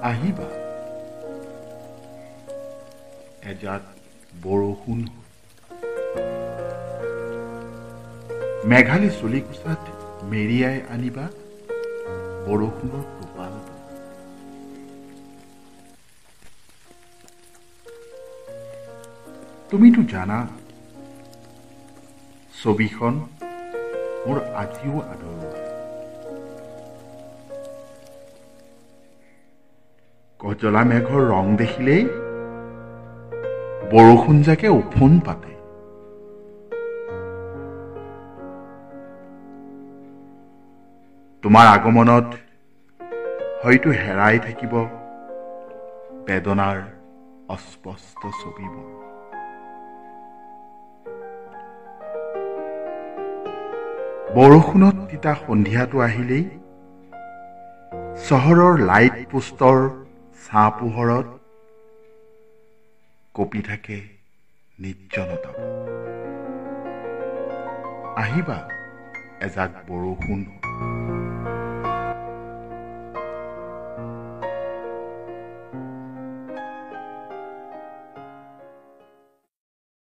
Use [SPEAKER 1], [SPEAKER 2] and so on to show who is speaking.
[SPEAKER 1] আহিবা এজাক বৰষুণ মেঘালী চুলি কোচাত মেৰিয়াই আনিবা বৰষুণৰ টোপাল তুমিতো জানা ছবিখন মোৰ আজিও আদৰোৱা কজলা মেঘৰ ৰং দেখিলেই বৰষুণ জাকে উফোন পাতে তোমাৰ আগমনত হয়তো হেৰাই থাকিব বেদনাৰ অস্পষ্ট ছবিবোৰ বৰষুণত তিতা সন্ধিয়াটো আহিলেই চহৰৰ লাইট পোষ্টৰ ছাঁ পোহৰত কঁপি থাকে নিৰ্জনতা আহিবা এজাক বৰষুণ